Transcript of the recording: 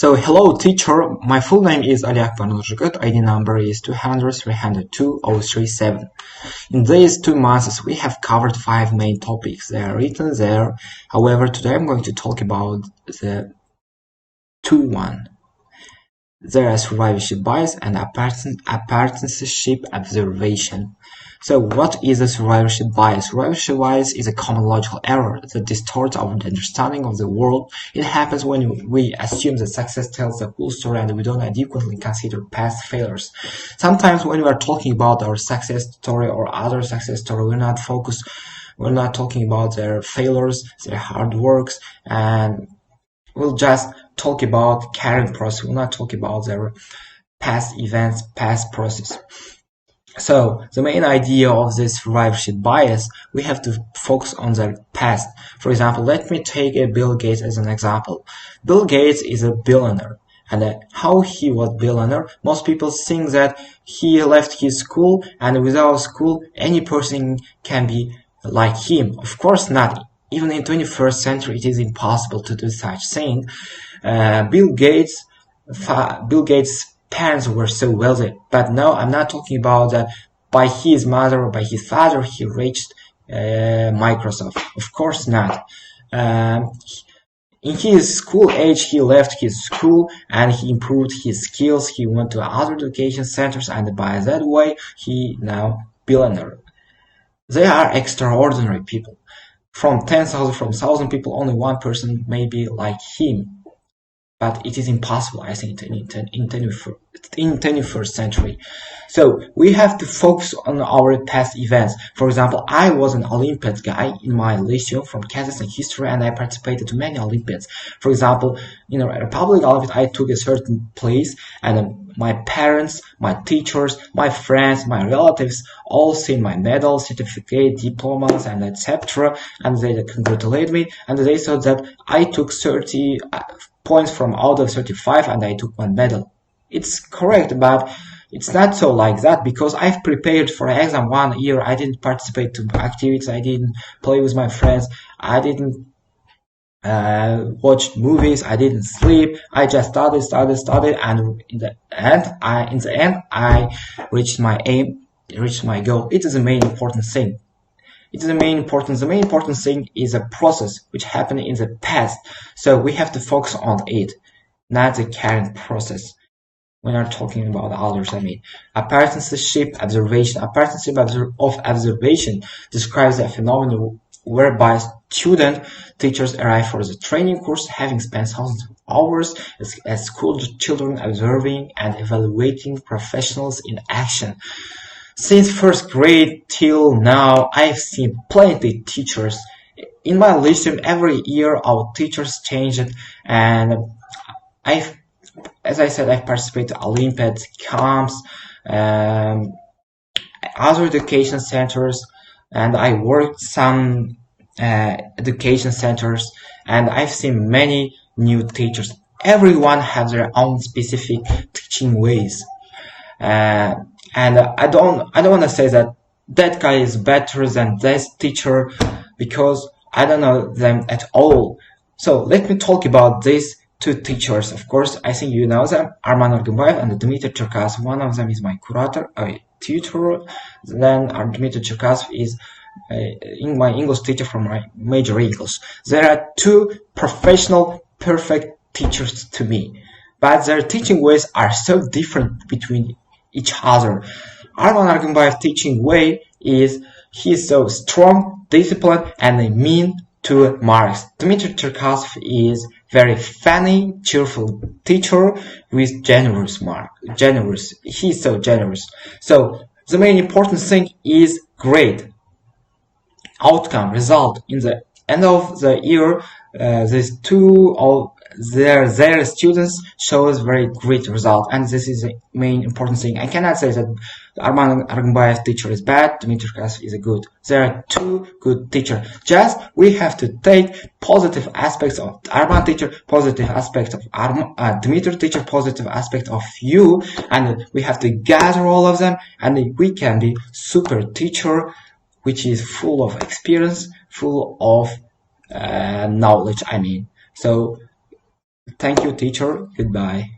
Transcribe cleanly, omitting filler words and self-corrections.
So, hello teacher, my full name is Aliakbar Nurjigit, ID number is 200-302-037. In these 2 months we have covered 5 main topics. They are written there. However, today I'm going to talk about the 2-1. There are survivorship bias and apprenticeship observation. So what is a survivorship bias? Survivorship bias is a common logical error that distorts our understanding of the world. It happens when we assume that success tells the full story and we don't adequately consider past failures. Sometimes when we are talking about our success story or other success story, we're not talking about their failures, their hard works, and we'll just talk about current process. We'll not talk about their past events, past process. So the main idea of this survivorship bias, we have to focus on their past. For example, let me take Bill Gates as an example. Bill Gates is a billionaire. And how he was billionaire? Most people think that he left his school, and without school, any person can be like him. Of course not. Even in 21st century, it is impossible to do such thing. Bill Gates' parents were so wealthy, but no, I'm not talking about that by his mother or by his father he reached Microsoft. Of course not. In his school age, he left his school and he improved his skills. He went to other education centers, and by that way, he now billionaire. They are extraordinary people. From 1,000 people, only one person may be like him. But it is impossible, I think, in 21st century. So we have to focus on our past events. For example, I was an Olympiad guy in my lyceum from Kazakhstan history, and I participated in many Olympiads. For example, in a Republic Olympiad, I took a certain place, and my parents, my teachers, my friends, my relatives all seen my medal, certificate, diplomas, and etc. And they congratulated me, and they thought that I took 30 points from out of 35 and I took 1 medal. It's correct, but it's not so like that, because I've prepared for an exam 1 year. I didn't participate to activities, I didn't play with my friends, I didn't watch movies, I didn't sleep. I just studied, and in the end I reached my aim, reached my goal. It is the main important thing. The main important thing is a process which happened in the past. So we have to focus on it, not the current process. When we're talking about others, apprenticeship observation. Apprenticeship of observation describes a phenomenon whereby teachers arrive for the training course, having spent thousands of hours as school children observing and evaluating professionals in action. Since first grade till now, I've seen plenty teachers. In my lyceum, every year our teachers changed, and as I said, I've participated in Olympiads, camps, other education centers, and I worked some education centers, and I've seen many new teachers. Everyone has their own specific teaching ways. And I don't want to say that guy is better than this teacher, because I don't know them at all. So let me talk about these 2 teachers. Of course, I think you know them, Arman Argymbaev and Dmitry Cherkasov. One of them is my tutor. Then Dmitry Cherkasov is my English teacher from my major English. There are 2 professional, perfect teachers to me, but their teaching ways are so different between each other. Arman Argymbaev's teaching way is he's so strong, disciplined, and mean to marks. Dmitry Cherkasov is very funny, cheerful teacher with generous. He's so generous. So the main important thing is grade, outcome, result. In the end of the year, these 2 of their students shows very great result, and this is the main important thing. I cannot say that Arman Argymbaev's teacher is bad, Dmitry Cherkasov is good. There are 2 good teachers. Just we have to take positive aspects of Arman teacher, positive aspects of Dmitry teacher, positive aspect of you, and we have to gather all of them, and we can be super teacher, which is full of experience, full of knowledge. So Thank you, teacher. Goodbye.